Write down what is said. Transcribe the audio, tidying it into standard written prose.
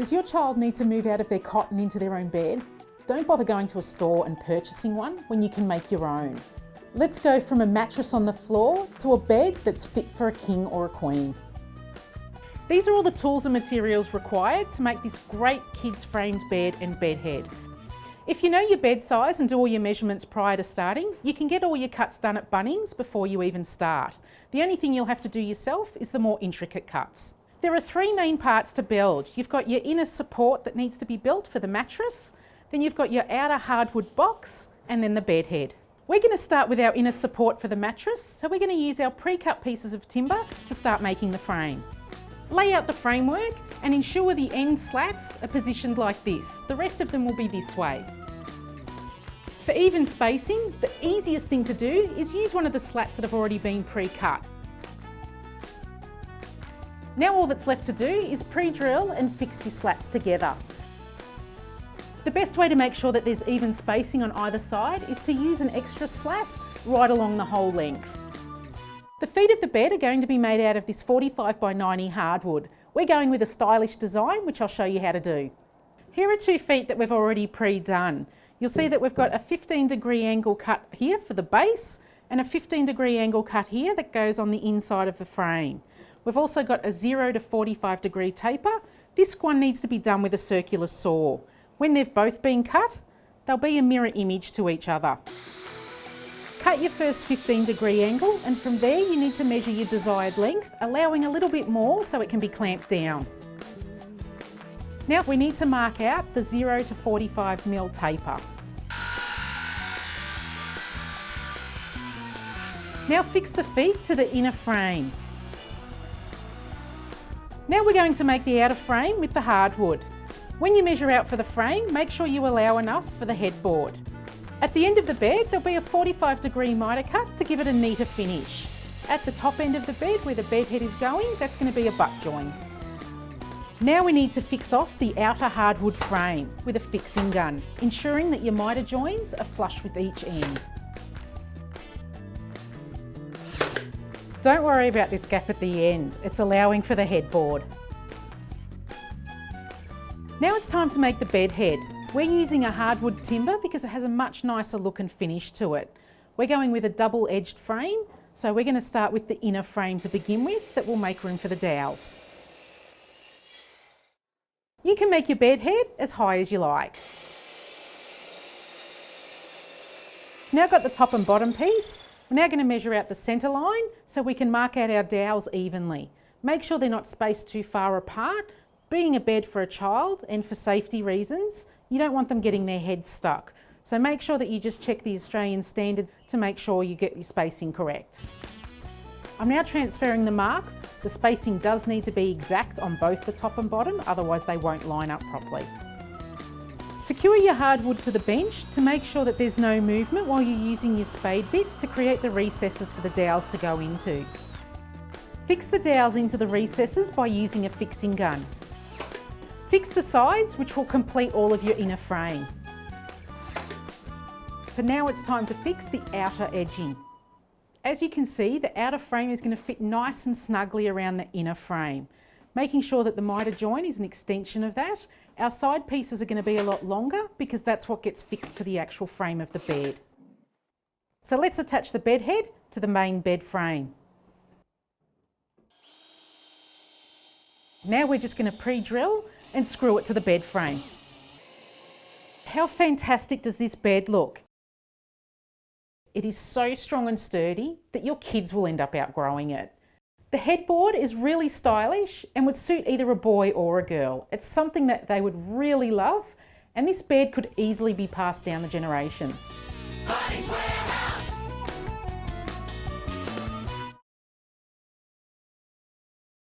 Does your child need to move out of their cot and into their own bed? Don't bother going to a store and purchasing one when you can make your own. Let's go from a mattress on the floor to a bed that's fit for a king or a queen. These are all the tools and materials required to make this great kids framed bed and bed head. If you know your bed size and do all your measurements prior to starting, you can get all your cuts done at Bunnings before you even start. The only thing you'll have to do yourself is the more intricate cuts. There are three main parts to build. You've got your inner support that needs to be built for the mattress, then you've got your outer hardwood box, and then the bed head. We're going to start with our inner support for the mattress, so we're going to use our pre-cut pieces of timber to start making the frame. Lay out the framework and ensure the end slats are positioned like this. The rest of them will be this way. For even spacing, the easiest thing to do is use one of the slats that have already been pre-cut. Now all that's left to do is pre-drill and fix your slats together. The best way to make sure that there's even spacing on either side is to use an extra slat right along the whole length. The feet of the bed are going to be made out of this 45 by 90 hardwood. We're going with a stylish design, which I'll show you how to do. Here are 2 feet that we've already pre-done. You'll see that we've got a 15-degree angle cut here for the base and a 15-degree angle cut here that goes on the inside of the frame. We've also got a 0 to 45-degree taper. This one needs to be done with a circular saw. When they've both been cut, they'll be a mirror image to each other. Cut your first 15-degree angle, and from there you need to measure your desired length, allowing a little bit more so it can be clamped down. Now we need to mark out the 0 to 45mm taper. Now fix the feet to the inner frame. Now we're going to make the outer frame with the hardwood. When you measure out for the frame, make sure you allow enough for the headboard. At the end of the bed, there'll be a 45-degree miter cut to give it a neater finish. At the top end of the bed, where the bed head is going, that's going to be a butt joint. Now we need to fix off the outer hardwood frame with a fixing gun, ensuring that your miter joins are flush with each end. Don't worry about this gap at the end, it's allowing for the headboard. Now it's time to make the bed head. We're using a hardwood timber because it has a much nicer look and finish to it. We're going with a double-edged frame, so we're going to start with the inner frame to begin with that will make room for the dowels. You can make your bed head as high as you like. Now got the top and bottom piece. We're now going to measure out the centre line so we can mark out our dowels evenly. Make sure they're not spaced too far apart. Being a bed for a child and for safety reasons, you don't want them getting their heads stuck. So make sure that you just check the Australian standards to make sure you get your spacing correct. I'm now transferring the marks. The spacing does need to be exact on both the top and bottom, otherwise they won't line up properly. Secure your hardwood to the bench to make sure that there's no movement while you're using your spade bit to create the recesses for the dowels to go into. Fix the dowels into the recesses by using a fixing gun. Fix the sides, which will complete all of your inner frame. So now it's time to fix the outer edging. As you can see, the outer frame is going to fit nice and snugly around the inner frame. Making sure that the miter joint is an extension of that. Our side pieces are going to be a lot longer because that's what gets fixed to the actual frame of the bed. So let's attach the bed head to the main bed frame. Now we're just going to pre-drill and screw it to the bed frame. How fantastic does this bed look? It is so strong and sturdy that your kids will end up outgrowing it. The headboard is really stylish and would suit either a boy or a girl. It's something that they would really love, and this bed could easily be passed down the generations.